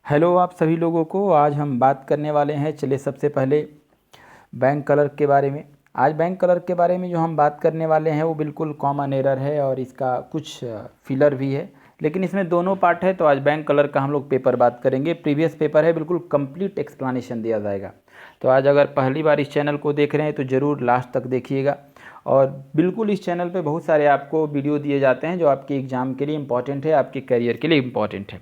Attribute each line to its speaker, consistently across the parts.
Speaker 1: Hello आप सभी लोगों को। आज हम बात करने वाले हैं, चलिए सबसे पहले बैंक क्लर्क के बारे में। आज बैंक क्लर्क के बारे में जो हम बात करने वाले हैं वो बिल्कुल कॉमन एरर है और इसका कुछ फिलर भी है, लेकिन इसमें दोनों पार्ट है। तो आज बैंक क्लर्क का हम लोग पेपर बात करेंगे। प्रीवियस पेपर है, बिल्कुल कंप्लीट एक्सप्लेनेशन दिया जाएगा। तो आज अगर पहली बार इस चैनल को देख रहे हैं तो ज़रूर लास्ट तक देखिएगा। और बिल्कुल इस चैनल पे बहुत सारे आपको वीडियो दिए जाते हैं जो आपके एग्ज़ाम के लिए इम्पॉर्टेंट है, आपके करियर के लिए इम्पॉर्टेंट है।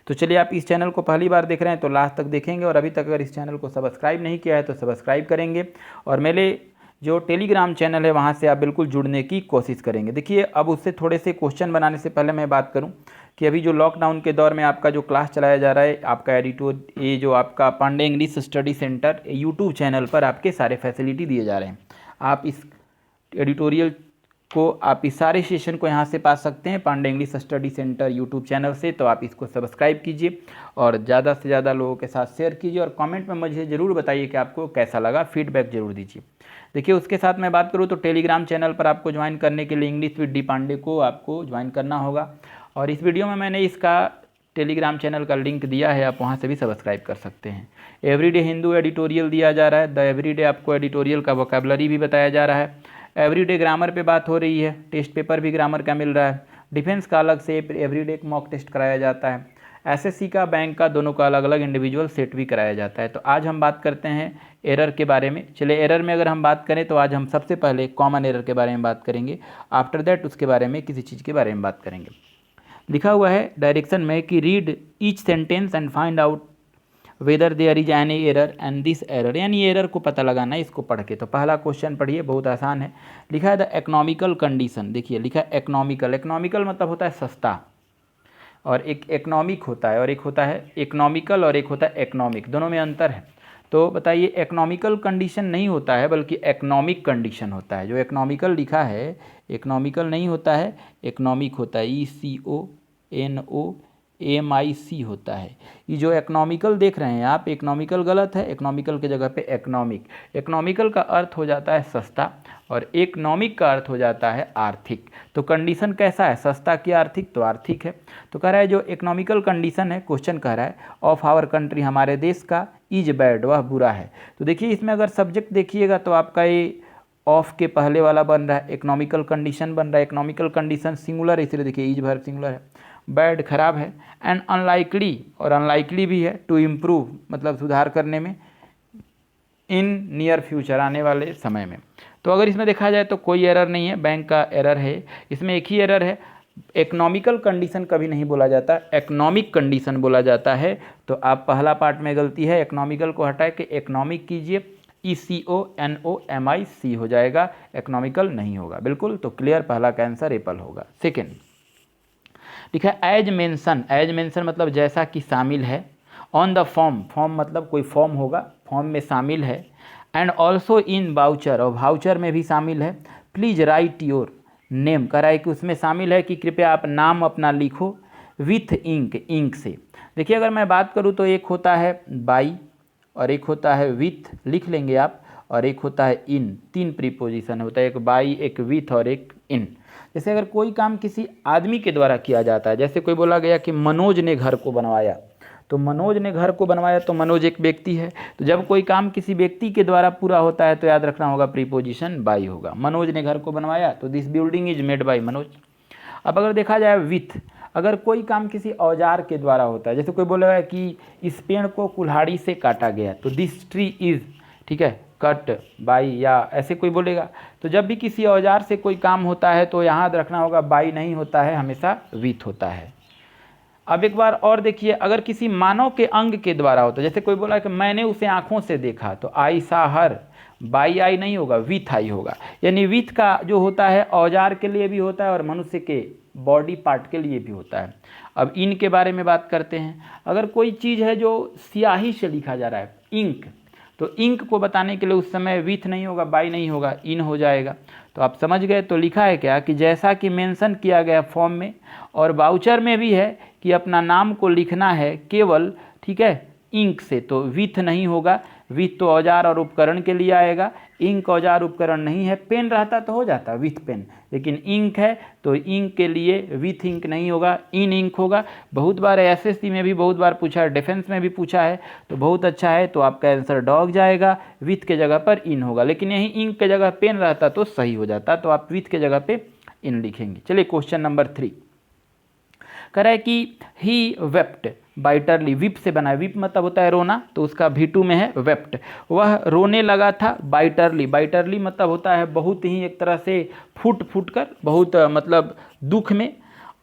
Speaker 1: तो चलिए, आप इस चैनल को पहली बार देख रहे हैं तो लास्ट तक देखेंगे, और अभी तक अगर इस चैनल को सब्सक्राइब नहीं किया है तो सब्सक्राइब करेंगे, और मेरे जो टेलीग्राम चैनल है वहाँ से आप बिल्कुल जुड़ने की कोशिश करेंगे। देखिए, अब उससे थोड़े से क्वेश्चन बनाने से पहले मैं बात करूँ कि अभी जो लॉकडाउन के दौर में आपका जो क्लास चलाया जा रहा है, आपका ये जो आपका Pandey English study centre YouTube channel पर आपके सारे फैसिलिटी दिए जा रहे हैं। आप इस एडिटोरियल को, आप इस सारे सेशन को यहाँ से पा सकते हैं Pandey English study centre YouTube channel से। तो आप इसको सब्सक्राइब कीजिए और ज़्यादा से ज़्यादा लोगों के साथ शेयर कीजिए, और कमेंट में मुझे ज़रूर बताइए कि आपको कैसा लगा, फीडबैक ज़रूर दीजिए। देखिए, उसके साथ मैं बात करूँ तो टेलीग्राम चैनल पर आपको ज्वाइन करने के लिए इंग्लिश विद डी पांडे को आपको ज्वाइन करना होगा, और इस वीडियो में मैंने इसका टेलीग्राम चैनल का लिंक दिया है, आप वहाँ से भी सब्सक्राइब कर सकते हैं। एवरीडे हिंदू एडिटोरियल दिया जा रहा है। द एवरीडे आपको एडिटोरियल का वोकैबुलरी भी बताया जा रहा है। एवरीडे ग्रामर पे बात हो रही है, टेस्ट पेपर भी ग्रामर का मिल रहा है। डिफेंस का अलग से एवरीडे मॉक टेस्ट कराया जाता है। एसएससी का, बैंक का, दोनों का अलग अलग इंडिविजुअल सेट भी कराया जाता है। तो आज हम बात करते हैं एरर के बारे में। चलिए, एरर में अगर हम बात करें तो आज हम सबसे पहले कॉमन एरर के बारे में बात करेंगे। आफ्टर दैट उसके बारे में किसी चीज़ के बारे में बात करेंगे। लिखा हुआ है डायरेक्शन में कि read each sentence and find out whether there is any error and this error, यानी एरर को पता लगाना है इसको पढ़ के। तो पहला क्वेश्चन पढ़िए, बहुत आसान है। लिखा है द इकोनॉमिकल कंडीशन। देखिए, लिखा है इकोनॉमिकल। इकोनॉमिकल मतलब होता है सस्ता, और एक इकोनॉमिक होता है, और एक होता है इकोनॉमिकल, और एक होता है इकोनॉमिक, दोनों में अंतर है। तो बताइए, इकोनॉमिकल कंडीशन नहीं होता है बल्कि इकोनॉमिक कंडीशन होता है। जो इकोनॉमिकल लिखा है, इकोनॉमिकल नहीं होता है, इकोनॉमिक होता है। ECONOMIC होता है। ये जो इकोनॉमिकल देख रहे हैं आप, इकोनॉमिकल गलत है, इकोनॉमिकल के जगह पे इकोनॉमिक। इकोनॉमिकल का अर्थ हो जाता है सस्ता, और इकोनॉमिक का अर्थ हो जाता है आर्थिक। तो कंडीशन कैसा है, सस्ता की आर्थिक? तो आर्थिक है। तो कह रहा है जो इकोनॉमिकल कंडीशन है, क्वेश्चन कह रहा है ऑफ आवर कंट्री, हमारे देश का, इज बैड, वह बुरा है। तो देखिए, इसमें अगर सब्जेक्ट देखिएगा तो आपका ये ऑफ के पहले वाला बन रहा है, इकोनॉमिकल कंडीशन बन रहा है। इकोनॉमिकल कंडीशन सिंगुलर है, इसलिए देखिए इज वर्ब सिंगुलर है। बैड खराब है, एंड अनलाइकली, और अनलाइकली भी है, टू इम्प्रूव मतलब सुधार करने में, इन नियर फ्यूचर आने वाले समय में। तो अगर इसमें देखा जाए तो कोई एरर नहीं है, बैंक का एरर है। इसमें एक ही एरर है, इकोनॉमिकल कंडीशन कभी नहीं बोला जाता, इकोनॉमिक कंडीशन बोला जाता है। तो आप पहला पार्ट में गलती है, इकोनॉमिकल को हटा के इकोनॉमिक कीजिए, ECONOMIC हो जाएगा, इकोनॉमिकल नहीं होगा। बिल्कुल, तो क्लियर, पहला का आंसर एप्पल होगा। सेकेंड लिखा है एज मेंशन। एज मेंशन मतलब जैसा कि शामिल है। ऑन द फॉर्म, फॉर्म मतलब कोई फॉर्म होगा, फॉर्म में शामिल है। एंड ऑल्सो इन वाउचर, और वाउचर में भी शामिल है। प्लीज राइट योर नेम, कह रहा है कि उसमें शामिल है कि कृपया आप नाम अपना लिखो, विथ इंक, इंक से। देखिए, अगर मैं बात करूँ तो एक होता है बाई, और एक होता है विथ, लिख लेंगे आप, और एक होता है इन। तीन प्रीपोजिशन होता है, एक बाई, एक विथ और एक इन। जैसे अगर कोई काम किसी आदमी के द्वारा किया जाता है, जैसे कोई बोला गया कि मनोज ने घर को बनवाया, तो मनोज ने घर को बनवाया, तो मनोज एक व्यक्ति है। तो जब कोई काम किसी व्यक्ति के द्वारा पूरा होता है तो याद रखना होगा प्रीपोजिशन बाई होगा। मनोज ने घर को बनवाया, तो this building is made by Manoj. अब अगर देखा जाए विथ, अगर कोई काम किसी औजार के द्वारा होता है, जैसे कोई बोलेगा कि इस पेड़ को कुल्हाड़ी से काटा गया, तो दिस ट्री इज, ठीक है, कट बाई, या ऐसे कोई बोलेगा। तो जब भी किसी औजार से कोई काम होता है तो यहाँ रखना होगा बाई नहीं होता है, हमेशा विथ होता है। अब एक बार और देखिए, अगर किसी मानव के अंग के द्वारा होता है, जैसे कोई बोला कि मैंने उसे आंखों से देखा, तो आई सा हर, बाई आई नहीं होगा, विथ आई होगा। यानी विथ का जो होता है औजार के लिए भी होता है और मनुष्य के बॉडी पार्ट के लिए भी होता है। अब इन के बारे में बात करते हैं। अगर कोई चीज़ है जो स्याही से लिखा जा रहा है, इंक, तो इंक को बताने के लिए उस समय विथ नहीं होगा, बाई नहीं होगा, इन हो जाएगा। तो आप समझ गए। तो लिखा है क्या कि जैसा कि मेंशन किया गया फॉर्म में, और वाउचर में भी है कि अपना नाम को लिखना है केवल, ठीक है, इंक से, तो विथ नहीं होगा। विथ तो औजार और उपकरण के लिए आएगा, इंक औजार उपकरण नहीं है। पेन रहता तो हो जाता विथ पेन, लेकिन इंक है तो इंक के लिए विथ इंक नहीं होगा, इन इंक होगा। बहुत बार एसएससी में भी बहुत बार पूछा है, डिफेंस में भी पूछा है, तो बहुत अच्छा है। तो आपका आंसर डॉग जाएगा, विथ के जगह पर इन होगा, लेकिन यही इंक के जगह पेन रहता तो सही हो जाता, तो आप विथ के जगह पे इन लिखेंगे। चलिए क्वेश्चन नंबर 3 कह रहा है कि ही वेप्ट बाइटरली, विप से बना है, विप मतलब होता है रोना, तो उसका V2 में है वेप्ट, वह रोने लगा था बाइटरली, बाइटरली मतलब होता है बहुत ही एक तरह से फूट फूट कर, बहुत मतलब दुख में।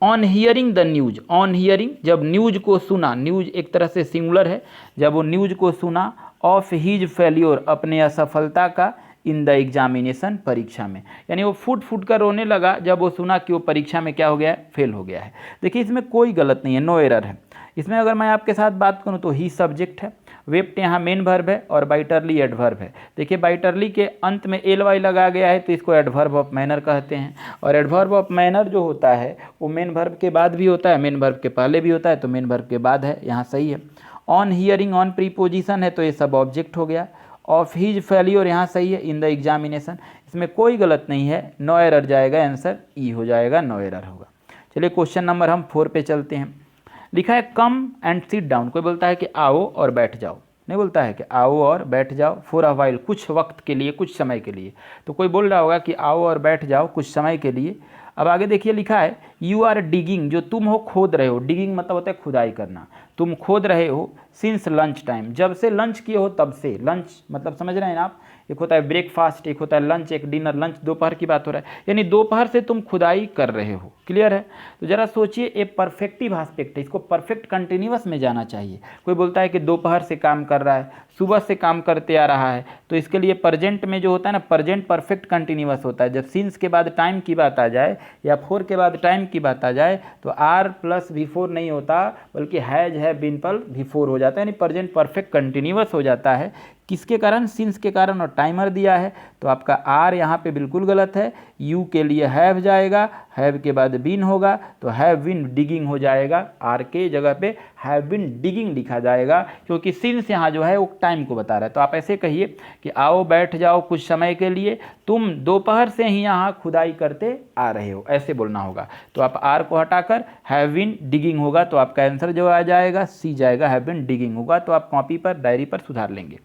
Speaker 1: On hearing the news, on hearing जब न्यूज को सुना, न्यूज एक तरह से सिंगुलर है, जब वो न्यूज को सुना, ऑफ हीज फेल्योर अपने असफलता का, इन द एग्जामिनेशन परीक्षा में, यानी वो फूट फूट कर रोने लगा जब वो सुना कि वो परीक्षा में क्या हो गया है, फेल हो गया है। देखिए इसमें कोई गलत नहीं है, नो एरर है। इसमें अगर मैं आपके साथ बात करूं तो ही सब्जेक्ट है, वेप्ट यहाँ मेन वर्ब है और बाइटरली एडवर्ब है। देखिए बाइटरली के अंत में एल वाई लगा गया है तो इसको एडवर्ब ऑफ मैनर कहते हैं, और एडवर्ब ऑफ मैनर जो होता है वो मेन वर्ब के बाद भी होता है, मेन वर्ब के पहले भी होता है, तो मेन वर्ब के बाद है, यहाँ सही है। ऑन हियरिंग ऑन प्रीपोजिशन है तो ये सब ऑब्जेक्ट हो गया। ऑफ हीज फेल्योर यहाँ सही है, इन द एग्जामिनेशन, इसमें कोई गलत नहीं है, नो एरर जाएगा, आंसर ई हो जाएगा, नो एरर होगा। चलिए क्वेश्चन नंबर हम 4 पे चलते हैं। लिखा है कम एंड सिट डाउन, कोई बोलता है कि आओ और बैठ जाओ, नहीं बोलता है कि आओ और बैठ जाओ, फॉर अ वाइल कुछ वक्त के लिए, कुछ समय के लिए, तो कोई बोल रहा होगा कि आओ और बैठ जाओ कुछ समय के लिए। अब आगे देखिए लिखा है यू आर डिगिंग, जो तुम हो खोद रहे हो, डिगिंग मतलब होता है खुदाई करना, तुम खोद रहे हो, सिंस लंच टाइम, जब से लंच किए हो तब से, लंच मतलब समझ रहे हैं आप, एक होता है ब्रेकफास्ट, एक होता है लंच, एक डिनर, लंच दोपहर की बात हो रहा है, यानी दोपहर से तुम खुदाई कर रहे हो, क्लियर है। तो जरा सोचिए ये परफेक्टिव एस्पेक्ट है, इसको परफेक्ट कंटिन्यूअस में जाना चाहिए। कोई बोलता है कि दोपहर से काम कर रहा है, सुबह से काम करते आ रहा है, तो इसके लिए प्रेजेंट में जो होता है ना, प्रेजेंट परफेक्ट कंटिन्यूअस होता है। जब सिंस के बाद टाइम की बात आ जाए या फोर के बाद टाइम की बात आ जाए तो आर प्लस V4 नहीं होता, बल्कि हैज है बीन पर V4 हो जाता है, यानी प्रेजेंट परफेक्ट कंटिन्यूअस हो जाता है। किसके कारण, सिंस के कारण, और टाइमर दिया है, तो आपका आर यहाँ पे बिल्कुल गलत है। यू के लिए हैव जाएगा, हैव के बाद बीन होगा, तो हैव बीन डिगिंग हो जाएगा, आर के जगह पे हैव बीन डिगिंग लिखा जाएगा, क्योंकि सिंस यहाँ जो है वो टाइम को बता रहा है। तो आप ऐसे कहिए कि आओ बैठ जाओ कुछ समय के लिए, तुम दोपहर से ही यहाँ खुदाई करते आ रहे हो, ऐसे बोलना होगा। तो आप आर को हटाकर हैव बीन डिगिंग होगा, तो आपका आंसर जो आ जाएगा सी जाएगा, हैव बीन डिगिंग होगा। तो आप कॉपी पर, डायरी पर सुधार लेंगे।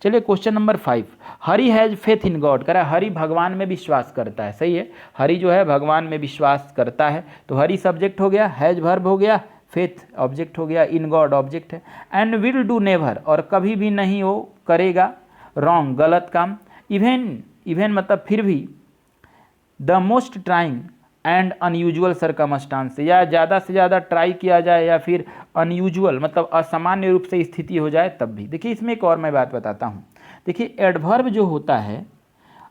Speaker 1: चलिए question number 5, Hari has faith in God, कह रहा है हरी भगवान में विश्वास करता है, सही है, हरी जो है भगवान में विश्वास करता है, तो हरी सब्जेक्ट हो गया, हैज वर्ब हो गया, फेथ ऑब्जेक्ट हो गया, इन गॉड ऑब्जेक्ट है। एंड विल डू नेवर, और कभी भी नहीं वो करेगा, रॉन्ग गलत काम, इवन मतलब फिर भी, the most trying and unusual circumstance, या ज़्यादा से ज़्यादा ट्राई किया जाए या फिर अनयूजुअल मतलब असामान्य रूप से स्थिति हो जाए तब भी। देखिए इसमें एक और मैं बात बताता हूँ। देखिए एडवर्ब जो होता है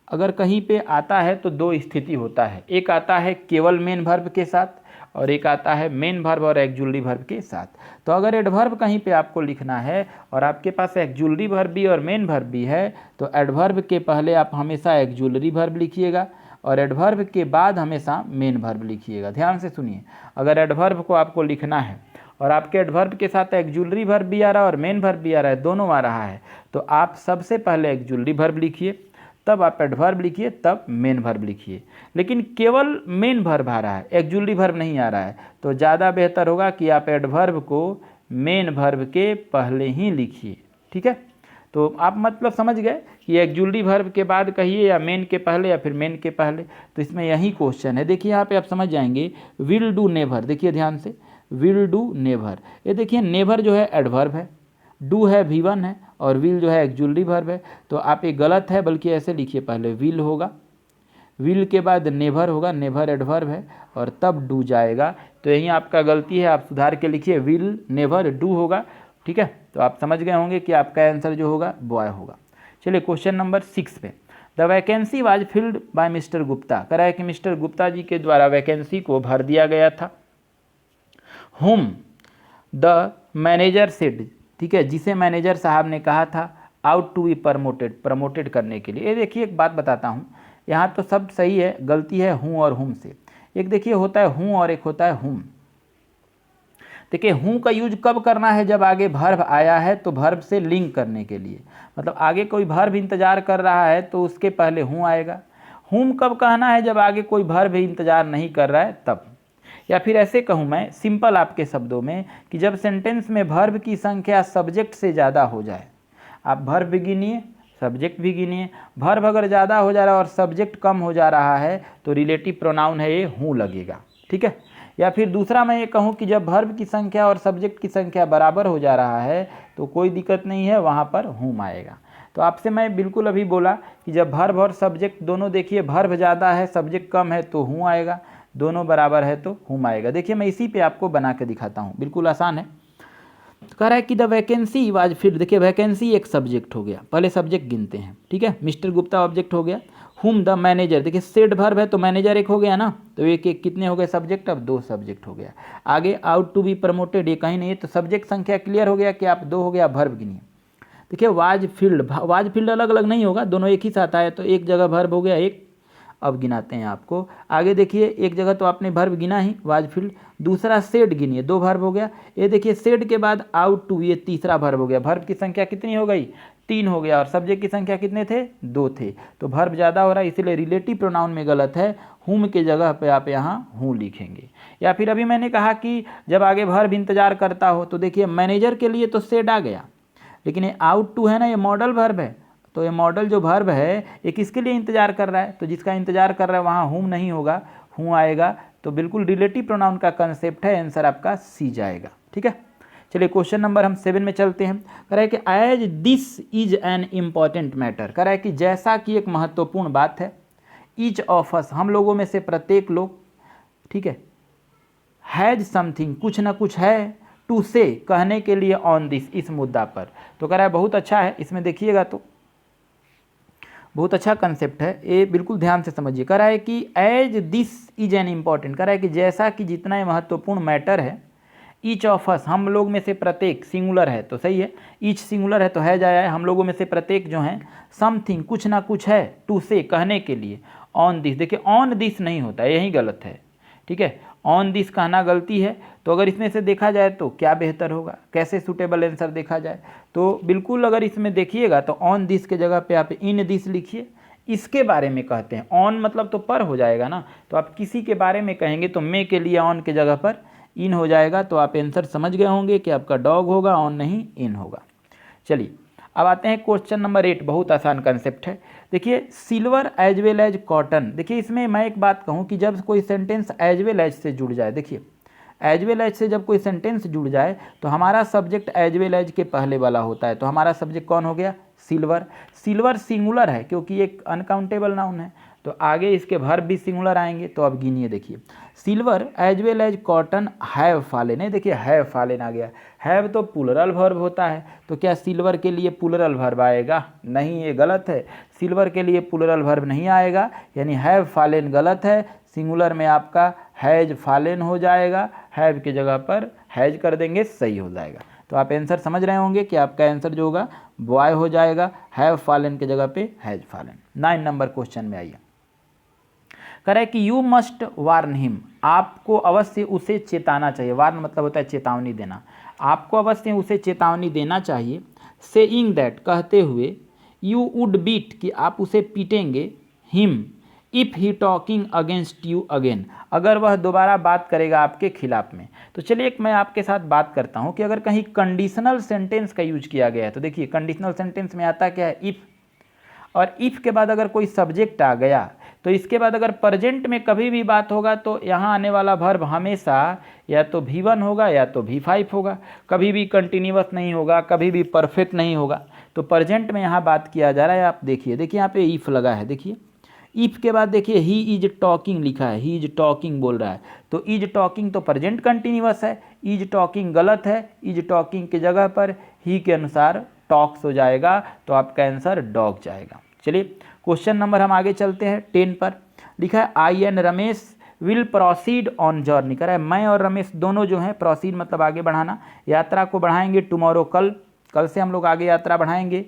Speaker 1: अगर कहीं पे आता है तो दो स्थिति होता है, एक आता है केवल मेन वर्ब के साथ और एक आता है मेन वर्ब और एक्जुलरी वर्ब के साथ। तो अगर एडवर्ब कहीं पे आपको लिखना है और आपके पास एक्जुलरी वर्ब भी और मेन वर्ब भी है, तो एडवर्ब के पहले आप हमेशा एक्जुलरी वर्ब लिखिएगा और एडवर्ब के बाद हमेशा मेन वर्ब लिखिएगा। ध्यान से सुनिए, अगर एडवर्ब को आपको लिखना है और आपके एडवर्ब के साथ एक्जुलरी वर्ब भी आ रहा है और मेन वर्ब भी आ रहा है, दोनों आ रहा है, तो आप सबसे पहले एक्जुलरी वर्ब लिखिए, तब आप एडवर्ब लिखिए, तब मेन वर्ब लिखिए। लेकिन केवल मेन वर्ब आ रहा है, एक्जुलरी वर्ब नहीं आ रहा है, तो ज़्यादा बेहतर होगा कि आप एडवर्ब को मेन वर्ब के पहले ही लिखिए, ठीक है। तो आप मतलब समझ गए कि एक्जुलरी वर्ब के बाद कहिए या मेन के पहले या फिर मेन के पहले, तो इसमें यही क्वेश्चन है। देखिए यहाँ पे आप समझ जाएंगे, विल डू नेवर, देखिए ध्यान से, विल डू नेवर, ये देखिए नेवर जो है एडवर्ब है, डू है V1 है और विल जो है एक्जुलरी वर्ब है, तो आप ये गलत है, बल्कि ऐसे लिखिए, पहले विल होगा, विल के बाद नेवर होगा, नेवर एडवर्ब है और तब डू जाएगा, तो यही आपका गलती है, आप सुधार के लिखिए विल नेवर डू होगा, ठीक है। तो आप समझ गए होंगे कि आपका आंसर जो होगा बॉय होगा। चलिए क्वेश्चन नंबर 6 पे, the vacancy was filled by mister Gupta, कह रहा है कि मिस्टर गुप्ता जी के द्वारा वैकेंसी को भर दिया गया था। हुम द मैनेजर सेड, ठीक है, जिसे मैनेजर साहब ने कहा था out to be promoted, promoted करने के लिए। ये देखिए एक बात बताता हूँ, यहाँ तो सब सही है, गलती है हूँ और हुम से। एक देखिए होता है हूँ और एक होता है हुम। देखिए हूँ का यूज कब करना है, जब आगे वर्ब आया है तो वर्ब से लिंक करने के लिए, मतलब आगे कोई वर्ब इंतजार कर रहा है तो उसके पहले हूँ आएगा। हूम कब कहना है, जब आगे कोई वर्ब इंतजार नहीं कर रहा है तब। या फिर ऐसे कहूँ मैं सिंपल आपके शब्दों में कि जब सेंटेंस में वर्ब की संख्या सब्जेक्ट से ज़्यादा हो जाए। आप वर्ब भी गिनिए, सब्जेक्ट भी गिनिए। वर्ब अगर ज़्यादा हो जा रहा है और सब्जेक्ट कम हो जा रहा है तो रिलेटिव प्रोनाउन है ये हूँ लगेगा, ठीक है। या फिर दूसरा मैं ये कहूँ कि जब वर्ब की संख्या और सब्जेक्ट की संख्या बराबर हो जा रहा है तो कोई दिक्कत नहीं है, वहाँ पर हूम आएगा। तो आपसे मैं बिल्कुल अभी बोला कि जब वर्ब और सब्जेक्ट दोनों, देखिए वर्ब ज़्यादा है सब्जेक्ट कम है तो हूँ आएगा, दोनों बराबर है तो हूम आएगा। देखिए मैं इसी पे आपको बना के दिखाता हूँ, बिल्कुल आसान है। तो कह रहा है कि द वैकेंसी वाज फिल्ड। देखिए वैकेंसी एक सब्जेक्ट हो गया, पहले सब्जेक्ट गिनते हैं, ठीक है। मिस्टर गुप्ता ऑब्जेक्ट हो गया, हुम द मैनेजर, देखिए सेड वर्ब है तो मैनेजर एक हो गया ना, तो एक एक कितने हो गए सब्जेक्ट, अब 2 सब्जेक्ट हो गया। आगे आउट टू बी प्रमोटेड ये कहीं नहीं है तो सब्जेक्ट संख्या क्लियर हो गया कि आप 2 हो गया। वर्ब गिनिए, देखिए वाज फील्ड अलग अलग नहीं होगा, दोनों एक ही साथ आए तो एक जगह वर्ब हो गया एक। अब गिनाते हैं आपको, आगे देखिए एक जगह तो आपने वर्ब गिना ही वाज फील्ड, दूसरा सेड गिनिए 2 वर्ब हो गया। ये देखिए सेड के बाद आउट टू, ये तीसरा वर्ब हो गया। वर्ब की संख्या कितनी हो गई, 3 हो गया, और सब्जेक्ट की संख्या कितने थे, 2 थे, तो वर्ब ज़्यादा हो रहा है इसलिए रिलेटिव प्रोनाउन में गलत है, हुम के जगह पे आप यहाँ हूँ लिखेंगे। या फिर अभी मैंने कहा कि जब आगे वर्ब इंतजार करता हो, तो देखिए मैनेजर के लिए तो सेड आ गया, लेकिन ये आउट टू है ना, ये मॉडल वर्ब है, तो ये मॉडल जो वर्ब है ये किसके लिए इंतजार कर रहा है, तो जिसका इंतजार कर रहा है वहाँ हूम नहीं होगा, हूँ आएगा। तो बिल्कुल रिलेटिव प्रोनाउन का कंसेप्ट है, आंसर आपका सी जाएगा, ठीक है। चलिए क्वेश्चन नंबर हम 7 में चलते हैं। कह रहा है कि as this is an important matter, कह रहा है कि जैसा कि एक महत्वपूर्ण बात है, ईच ऑफ अस, हम लोगों में से प्रत्येक लोग, ठीक है, हैज समथिंग, कुछ ना कुछ है, टू से, कहने के लिए, ऑन दिस, इस मुद्दा पर। तो कह रहा है बहुत अच्छा है, इसमें देखिएगा तो बहुत अच्छा कंसेप्ट है, ये बिल्कुल ध्यान से समझिए। कह रहा है कि as this is an important, कह रहा है कि जैसा कि जितना ये महत्वपूर्ण मैटर है, ईच ऑफ अस, हम लोग में से प्रत्येक, सिंगुलर है तो सही है, ईच सिंगुलर है तो है जाया है, हम लोगों में से प्रत्येक जो है, समथिंग, कुछ ना कुछ है, टू से, कहने के लिए, ऑन दिस, देखिए ऑन दिस नहीं होता, यही गलत है, ठीक है, ऑन दिस कहना गलती है। तो अगर इसमें से देखा जाए तो क्या बेहतर होगा, कैसे सूटेबल आंसर देखा जाए, तो बिल्कुल अगर इसमें देखिएगा तो ऑन दिस के जगह पे आप इन दिस लिखिए, इसके बारे में कहते हैं। ऑन मतलब तो पर हो जाएगा ना, तो आप किसी के बारे में कहेंगे तो मे के लिए ऑन के जगह पर इन हो जाएगा, तो आप आंसर समझ गए होंगे कि आपका डॉग होगा, ऑन नहीं इन होगा। चलिए अब आते हैं क्वेश्चन नंबर 8, बहुत आसान कंसेप्ट है। देखिए silver as well as cotton, देखिए इसमें मैं एक बात कहूँ कि जब कोई सेंटेंस एज वेल एज से जुड़ जाए, देखिए एज वेल एज से जब कोई सेंटेंस जुड़ जाए तो हमारा सब्जेक्ट एज वेल एज के पहले वाला होता है, तो हमारा सब्जेक्ट कौन हो गया, सिल्वर। सिल्वर सिंगुलर है क्योंकि एक अनकाउंटेबल नाउन है, तो आगे इसके वर्ब भी सिंगुलर आएंगे। तो अब गिनिए, देखिए silver as well as cotton have fallen है, देखिए हैव फॉलन आ गया, हैव तो प्लूरल वर्ब होता है, तो क्या सिल्वर के लिए प्लूरल वर्ब आएगा, नहीं, ये गलत है, सिल्वर के लिए प्लूरल वर्ब नहीं आएगा, यानी हैव फॉलन गलत है, सिंगुलर में आपका हैज फॉलन हो जाएगा, हैव की जगह पर हैज कर देंगे, सही हो जाएगा। तो आप आंसर समझ रहे होंगे कि आपका आंसर जो होगा बॉय हो जाएगा, हैव फॉलन की जगह पे हैज फॉलन। 9 नंबर क्वेश्चन में आइए, कह रहा है कि यू मस्ट वार्न हिम, आपको अवश्य उसे चेताना चाहिए, वार्न मतलब होता है चेतावनी देना, आपको अवश्य उसे चेतावनी देना चाहिए, सेइंग दैट, कहते हुए, यू वुड बीट, कि आप उसे पीटेंगे, him if he talking against you again, अगर वह दोबारा बात करेगा आपके खिलाफ में। तो चलिए एक मैं आपके साथ बात करता हूँ कि अगर कहीं कंडीशनल सेंटेंस का यूज किया गया है, तो देखिए कंडीशनल सेंटेंस में आता क्या है, इफ़, और इफ़ के बाद अगर कोई सब्जेक्ट आ गया तो इसके बाद अगर प्रेजेंट में कभी भी बात होगा तो यहाँ आने वाला वर्ब हमेशा या तो V1 होगा या तो V5 होगा, कभी भी कंटिन्यूअस नहीं होगा, कभी भी परफेक्ट नहीं होगा। तो प्रेजेंट में यहाँ बात किया जा रहा है, आप देखिए, देखिए यहाँ पे इफ़ लगा है, देखिए इफ़ के बाद देखिए ही इज टॉकिंग लिखा है, ही इज टॉकिंग बोल रहा है, तो इज टॉकिंग तो प्रेजेंट कंटिन्यूअस है, इज टॉकिंग गलत है, इज टॉकिंग की जगह पर ही के अनुसार टॉक्स हो जाएगा, तो आपका आंसर डॉग जाएगा। चलिए क्वेश्चन नंबर हम आगे चलते हैं 10 पर। लिखा है I and Ramesh will proceed on journey, कह रहा है मैं और रमेश दोनों जो हैं, प्रोसीड मतलब आगे बढ़ाना, यात्रा को बढ़ाएंगे, टुमारो कल से हम लोग आगे यात्रा बढ़ाएंगे,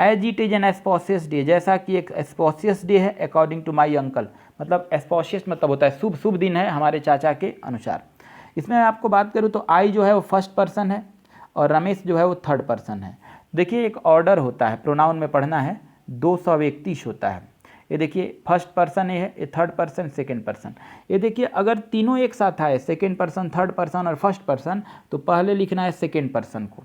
Speaker 1: as it is an auspicious day, जैसा कि एक एस्पोसियस डे है, अकॉर्डिंग टू माई अंकल, मतलब एस्पोसियस मतलब होता है शुभ, शुभ दिन है हमारे चाचा के अनुसार, इसमें आपको बात करूँ तो आई जो है वो फर्स्ट पर्सन है और रमेश जो है वो थर्ड पर्सन है। देखिए एक ऑर्डर होता है, प्रोनाउन में पढ़ना है, 200 व्यक्तिश होता है। ये देखिए फर्स्ट पर्सन ये है, ये थर्ड पर्सन, सेकंड पर्सन। ये देखिए अगर तीनों एक साथ आए, सेकंड पर्सन, थर्ड पर्सन और फर्स्ट पर्सन, तो पहले लिखना है सेकंड पर्सन को,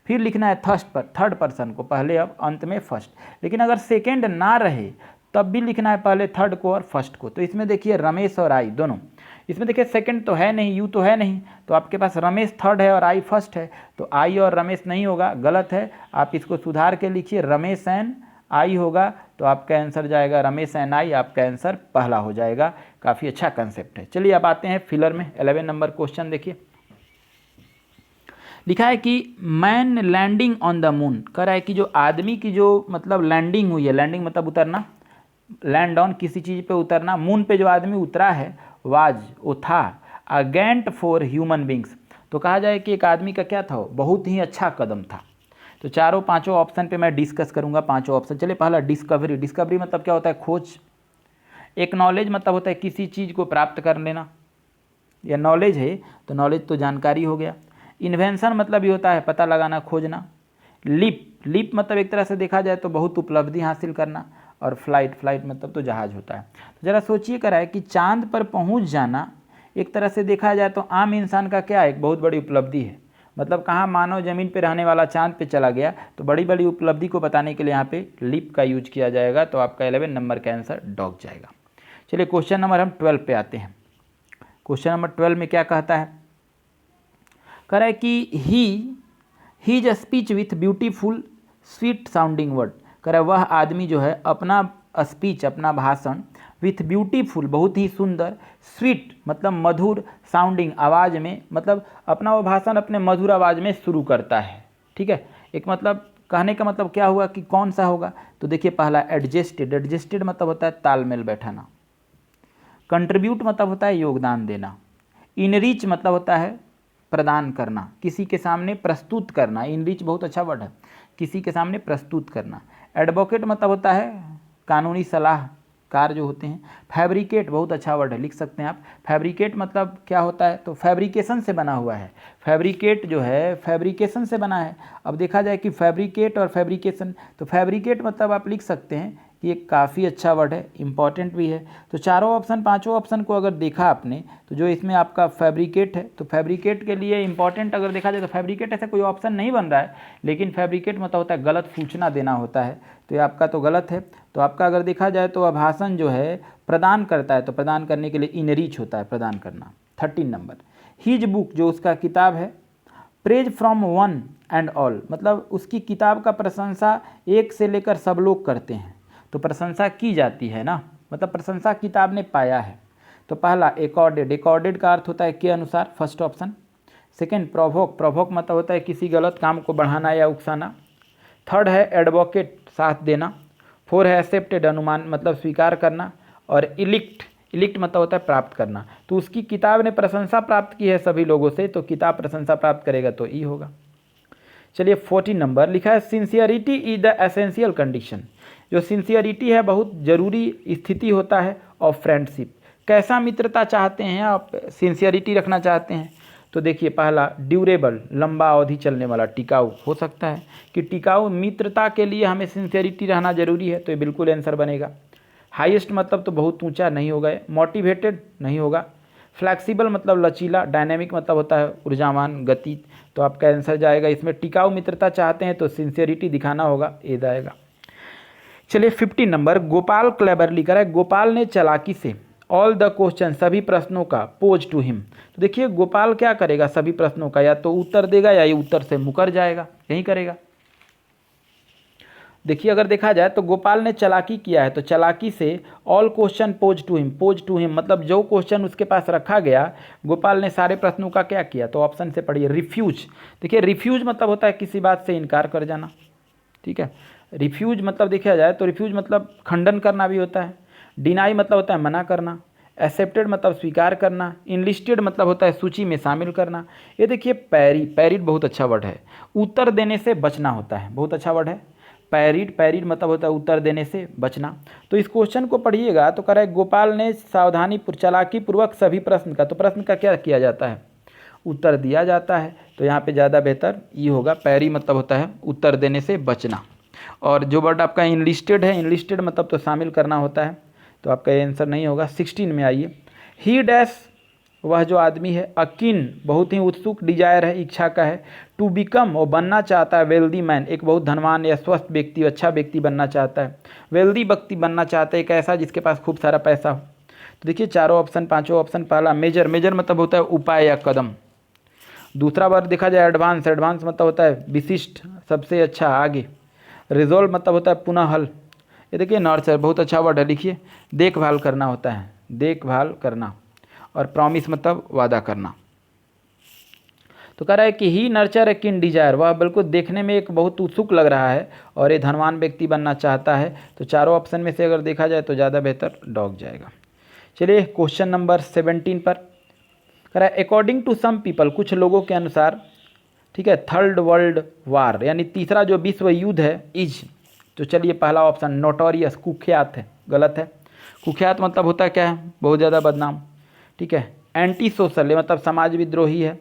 Speaker 1: फिर लिखना है थर्ड पर्सन को पहले, अब अंत में फर्स्ट। लेकिन अगर सेकंड ना रहे तब भी लिखना है पहले थर्ड को और फर्स्ट को। तो इसमें देखिए रमेश और आई दोनों, इसमें देखिए सेकंड तो है नहीं, यू तो है नहीं, तो आपके पास रमेश थर्ड है और आई फर्स्ट है, तो आई और रमेश नहीं होगा, गलत है। आप इसको सुधार के लिखिए रमेश एंड आई होगा, तो आपका आंसर जाएगा रमेश एंड आई, आपका आंसर पहला हो जाएगा। काफ़ी अच्छा कंसेप्ट है। चलिए अब आते हैं फिलर में। 11 नंबर क्वेश्चन देखिए, लिखा है कि man landing on the moon. कह रहा है कि जो आदमी की जो मतलब लैंडिंग हुई है, लैंडिंग मतलब उतरना, लैंड ऑन किसी चीज़ पे उतरना, मून पे जो आदमी उतरा है, वाज वो था, अगेंट फॉर ह्यूमन बींग्स। तो कहा जाए कि एक आदमी का क्या था, बहुत ही अच्छा कदम था। तो चारों पांचों ऑप्शन पे मैं डिस्कस करूंगा, पांचों ऑप्शन। चलिए पहला डिस्कवरी। डिस्कवरी मतलब क्या होता है, खोज। एक नॉलेज मतलब होता है किसी चीज़ को प्राप्त कर लेना, या नॉलेज है तो नॉलेज तो जानकारी हो गया। इन्वेंशन मतलब ये होता है पता लगाना, खोजना। लीप मतलब एक तरह से देखा जाए तो बहुत उपलब्धि हासिल करना। और फ्लाइट मतलब तो जहाज होता है। तो ज़रा सोचिए करा है कि चांद पर पहुंच जाना एक तरह से देखा जाए तो आम इंसान का क्या एक बहुत बड़ी उपलब्धि है। मतलब कहाँ मानव जमीन पे रहने वाला चांद पे चला गया, तो बड़ी बड़ी उपलब्धि को बताने के लिए यहाँ पे लीप का यूज किया जाएगा। तो आपका 11 नंबर का आंसर डॉग जाएगा। चलिए क्वेश्चन नंबर हम 12 पे आते हैं। क्वेश्चन नंबर 12 में क्या कहता है, कह रहा है कि he is a speech with beautiful sweet sounding word. कह रहा है वह आदमी जो है अपना स्पीच, अपना भाषण, विथ ब्यूटीफुल बहुत ही सुंदर, स्वीट मतलब मधुर, साउंडिंग आवाज़ में, मतलब अपना वो भाषण अपने मधुर आवाज़ में शुरू करता है। ठीक है, एक मतलब कहने का मतलब क्या हुआ कि कौन सा होगा। तो देखिए पहला एडजस्टेड। एडजस्टेड मतलब होता है तालमेल बैठाना। कंट्रीब्यूट मतलब होता है योगदान देना। इनरीच मतलब होता है प्रदान करना, किसी के सामने प्रस्तुत करना। इनरीच बहुत अच्छा वर्ड है, किसी के सामने प्रस्तुत करना। एडवोकेट मतलब होता है कानूनी सलाहकार जो होते हैं। फैब्रिकेट बहुत अच्छा वर्ड है, लिख सकते हैं आप। फैब्रिकेट मतलब क्या होता है, तो फैब्रिकेशन से बना हुआ है। फैब्रिकेट जो है फैब्रिकेशन से बना है। अब देखा जाए कि फैब्रिकेट और फैब्रिकेशन, तो फैब्रिकेट मतलब आप लिख सकते हैं कि ये काफ़ी अच्छा वर्ड है, इंपॉर्टेंट भी है। तो चारों ऑप्शन, पांचों ऑप्शन को अगर देखा आपने, तो जो इसमें आपका फैब्रिकेट है, तो फैब्रिकेट के लिए इंपॉर्टेंट अगर देखा जाए तो फैब्रिकेट ऐसा कोई ऑप्शन नहीं बन रहा है, लेकिन फैब्रिकेट मतलब होता है गलत सूचना देना होता है। तो ये आपका तो गलत है। तो आपका अगर देखा जाए तो आभासन जो है प्रदान करता है, तो प्रदान करने के लिए इनरीच होता है, प्रदान करना। 13 नंबर, हिज बुक जो उसका किताब है, praise from one and all मतलब उसकी किताब का प्रशंसा एक से लेकर सब लोग करते हैं। तो प्रशंसा की जाती है ना, मतलब प्रशंसा किताब ने पाया है। तो पहला एकॉर्डेड। एकॉर्डेड का अर्थ होता है के अनुसार, first option. Second provoke. Provoke मतलब होता है किसी गलत काम को बढ़ाना या उकसाना। थर्ड है एडवोकेट, साथ देना। फोर है एक्सेप्टेड, अनुमान मतलब स्वीकार करना। और इलिक्ट, इलिक्ट मतलब होता है प्राप्त करना। तो उसकी किताब ने प्रशंसा प्राप्त की है सभी लोगों से, तो किताब प्रशंसा प्राप्त करेगा तो ई होगा। चलिए 14 नंबर लिखा है sincerity is the essential condition. जो सिंसियरिटी है बहुत जरूरी स्थिति होता है ऑफ फ्रेंडशिप। कैसा मित्रता चाहते हैं आप, सिंसियरिटी रखना चाहते हैं। तो देखिए पहला ड्यूरेबल, लंबा अवधि चलने वाला, टिकाऊ हो सकता है कि टिकाऊ मित्रता के लिए हमें सिंसियरिटी रहना जरूरी है, तो ये बिल्कुल आंसर बनेगा। हाईएस्ट मतलब तो बहुत ऊंचा नहीं होगा। मोटिवेटेड नहीं होगा। फ्लैक्सिबल मतलब लचीला। डायनेमिक मतलब होता है ऊर्जावान, गति। तो आपका आंसर जाएगा इसमें, टिकाऊ मित्रता चाहते हैं तो सिंसियरिटी दिखाना होगा, ये जाएगा। चलिए 15 नंबर, गोपाल क्लेवरली करा है, गोपाल ने चालाकी से ऑल द क्वेश्चन सभी प्रश्नों का पोज टू हिम। तो देखिए गोपाल क्या करेगा, सभी प्रश्नों का या तो उत्तर देगा या ये उत्तर से मुकर जाएगा, यही करेगा। देखिए अगर देखा जाए तो गोपाल ने चालाकी किया है, तो चालाकी से all question pose to him. Pose to him मतलब जो क्वेश्चन उसके पास रखा गया, गोपाल ने सारे प्रश्नों का क्या किया, तो ऑप्शन से पढ़िए रिफ्यूज। देखिए रिफ्यूज मतलब होता है किसी बात से इनकार कर जाना। ठीक है, रिफ्यूज मतलब देखा जाए तो रिफ्यूज मतलब खंडन करना भी होता है। डिनाई मतलब होता है मना करना। एक्सेप्टेड मतलब स्वीकार करना। इनलिस्टेड मतलब होता है सूची में शामिल करना। ये देखिए पैरिड बहुत अच्छा वर्ड है, उत्तर देने से बचना होता है, बहुत अच्छा वर्ड है। पैरिड मतलब होता है उत्तर देने से बचना। तो इस क्वेश्चन को पढ़िएगा तो कह रहा है गोपाल ने सावधानी चालाकी पूर्वक सभी प्रश्न का, तो प्रश्न का क्या किया जाता है, उत्तर दिया जाता है, तो यहाँ पे ज़्यादा बेहतर ये होगा। पैरी मतलब होता है उत्तर देने से बचना। और जो वर्ड आपका इनलिस्टेड है, इनलिस्टेड मतलब तो शामिल करना होता है, तो आपका ये आंसर नहीं होगा। 16 में आइए, ही डैश वह जो आदमी है, अकीन बहुत ही उत्सुक, डिजायर है इच्छा का है, टू बिकम वो बनना चाहता है, वेल्दी मैन एक बहुत धनवान या स्वस्थ व्यक्ति अच्छा व्यक्ति बनना चाहता है, वेल्दी व्यक्ति बनना चाहता है एक ऐसा जिसके पास खूब सारा पैसा हो। तो देखिए चारों ऑप्शन पांचों ऑप्शन, पहला मेजर, मेजर मतलब होता है उपाय या कदम। दूसरा वर्ड देखा जाए एडवांस, एडवांस मतलब होता है विशिष्ट सबसे अच्छा आगे। रिजोल्व मतलब होता है पुनः हल। ये देखिए नर्चर बहुत अच्छा वर्ड है, लिखिए देखभाल करना होता है, देखभाल करना। और प्रॉमिस मतलब वादा करना। तो कह रहा है कि ही नर्चर ए किन डिजायर, वह बिल्कुल देखने में एक बहुत उत्सुक लग रहा है और ये धनवान व्यक्ति बनना चाहता है। तो चारों ऑप्शन में से अगर देखा जाए तो ज़्यादा बेहतर डॉग जाएगा। चलिए क्वेश्चन नंबर 17 पर कह रहा है अकॉर्डिंग टू सम पीपल, कुछ लोगों के अनुसार, ठीक है, थर्ड वर्ल्ड वार यानी तीसरा जो विश्व युद्ध है इज, तो चलिए पहला ऑप्शन नोटोरियस कुख्यात है, गलत है। कुख्यात मतलब होता है क्या है, बहुत ज़्यादा बदनाम, ठीक है। एंटी सोशल मतलब समाज विद्रोही है।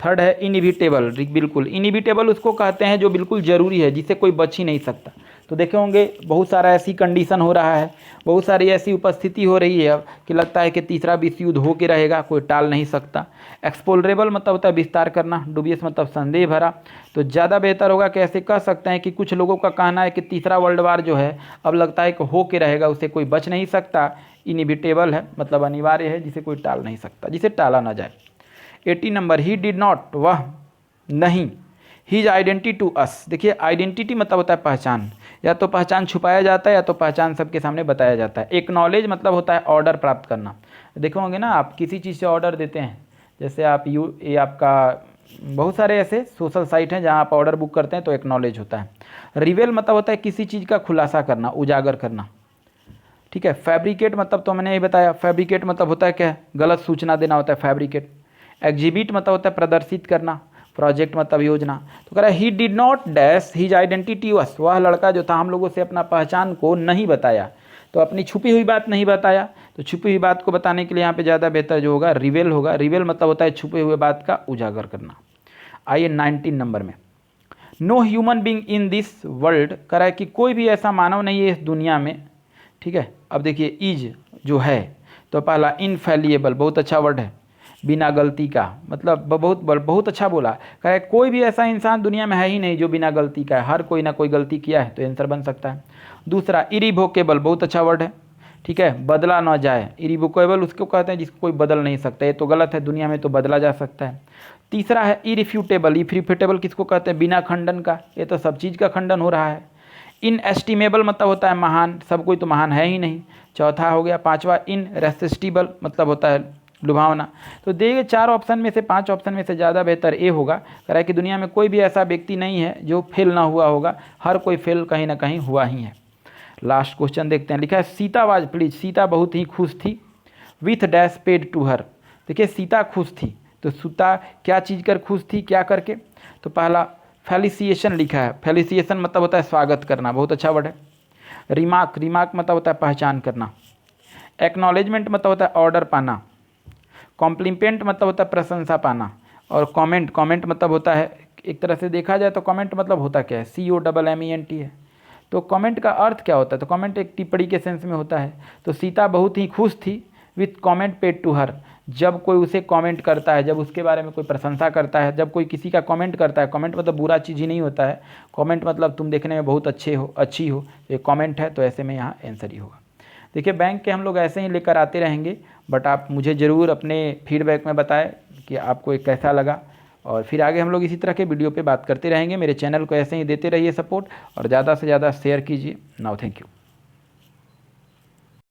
Speaker 1: थर्ड है इनइविटेबल, बिल्कुल इनइविटेबल उसको कहते हैं जो बिल्कुल ज़रूरी है, जिससे कोई बच ही नहीं सकता। तो देखे होंगे बहुत सारा ऐसी कंडीशन हो रहा है, बहुत सारी ऐसी उपस्थिति हो रही है कि लगता है कि तीसरा विश्व युद्ध हो के रहेगा, कोई टाल नहीं सकता। एक्सप्लोरेबल मतलब होता है विस्तार करना, डुबियस मतलब संदेह भरा। तो ज़्यादा बेहतर होगा कि ऐसे कह सकते हैं कि कुछ लोगों का कहना है कि तीसरा वर्ल्ड वार जो है अब लगता है कि हो के रहेगा, उसे कोई बच नहीं सकता। इनइविटेबल है मतलब अनिवार्य है, जिसे कोई टाल नहीं सकता, जिसे टाला ना जाए। 80 नंबर, ही डिड नॉट वह नहीं, हीज आइडेंटिटी टू अस। देखिए आइडेंटिटी मतलब होता है पहचान, या तो पहचान छुपाया जाता है या तो पहचान सबके सामने बताया जाता है। एक्नॉलेज मतलब होता है ऑर्डर प्राप्त करना। देखो होंगे ना आप किसी चीज़ से ऑर्डर देते हैं, जैसे आप ये आपका बहुत सारे ऐसे सोशल साइट हैं जहाँ आप ऑर्डर बुक करते हैं तो एक्नॉलेज होता है। रिवेल मतलब होता है किसी चीज़ का खुलासा करना, उजागर करना, ठीक है। फैब्रिकेट मतलब तो मैंने ये बताया, फैब्रिकेट मतलब होता है क्या, गलत सूचना देना होता है फैब्रिकेट। एग्जिबिट मतलब होता है प्रदर्शित करना। प्रोजेक्ट मतलब योजना। तो कह रहा है he did not dash his identity वस, वह लड़का जो था हम लोगों से अपना पहचान को नहीं बताया, तो अपनी छुपी हुई बात नहीं बताया। तो छुपी हुई बात को बताने के लिए यहाँ पे ज़्यादा बेहतर जो होगा रिवेल होगा। रिवेल मतलब होता है छुपे हुए बात का उजागर करना। आइए 19 नंबर में, no human being in this world, कह रहा है कि कोई भी ऐसा मानव नहीं है इस दुनिया में, ठीक है। अब देखिए इज जो है, तो पहला इनफैलिएबल, बहुत अच्छा वर्ड है, बिना गलती का, मतलब बहुत अच्छा बोला। कह रहा है कोई भी ऐसा इंसान दुनिया में है ही नहीं जो बिना गलती का है, हर कोई ना कोई गलती किया है, तो आंसर बन सकता है। दूसरा इरिवोकेबल, बहुत अच्छा वर्ड है, ठीक है, बदला ना जाए। इरिवोकेबल उसको कहते हैं जिसको कोई बदल नहीं सकता, ये तो गलत है, दुनिया में तो बदला जा सकता है। तीसरा है इरिफ्यूटेबल, इरिफ्यूटेबल किसको कहते हैं, बिना खंडन का, ये तो सब चीज़ का खंडन हो रहा है। इनएस्टिमेबल मतलब होता है महान, सब कोई तो महान है ही नहीं। चौथा हो गया, पांचवा इनरेसिस्टिबल मतलब होता है लुभावना। तो देखिए 4 ऑप्शन में से 5 ऑप्शन में से ज़्यादा बेहतर ए होगा। कह रहा है कि दुनिया में कोई भी ऐसा व्यक्ति नहीं है जो फेल ना हुआ होगा, हर कोई फेल कहीं ना कहीं हुआ ही है। लास्ट क्वेश्चन देखते हैं, लिखा है सीता वाज प्लीज, सीता बहुत ही खुश थी, with dash paid to her. देखिए सीता खुश थी, तो सीता क्या चीज़ कर खुश थी, क्या करके, तो पहला फेलिसिएशन लिखा है। फेलिसिएशन मतलब होता है स्वागत करना, बहुत अच्छा वर्ड है। रिमार्क, रिमार्क मतलब होता है पहचान करना। एक्नॉलेजमेंट मतलब होता है ऑर्डर पाना। कॉम्प्लीमेंट मतलब होता है प्रशंसा पाना। और कमेंट, कमेंट मतलब होता है, एक तरह से देखा जाए तो कमेंट मतलब होता क्या है, COMMENT है। तो कमेंट का अर्थ क्या होता है, तो कमेंट एक टिप्पणी के सेंस में होता है। तो सीता बहुत ही खुश थी with comment paid to her, जब कोई उसे कमेंट करता है, जब उसके बारे में कोई प्रशंसा करता है, जब कोई किसी का कमेंट करता है। कमेंट मतलब बुरा चीज़ ही नहीं होता है, कमेंट मतलब तुम देखने में बहुत अच्छे हो, अच्छी हो, ये कमेंट है, तो ऐसे में यहाँ आंसर ही होगा। देखिए बैंक के हम लोग ऐसे ही लेकर आते रहेंगे, बट आप मुझे ज़रूर अपने फीडबैक में बताएं कि आपको ये कैसा लगा, और फिर आगे हम लोग इसी तरह के वीडियो पे बात करते रहेंगे। मेरे चैनल को ऐसे ही देते रहिए सपोर्ट, और ज़्यादा से ज़्यादा शेयर कीजिए। Now thank you.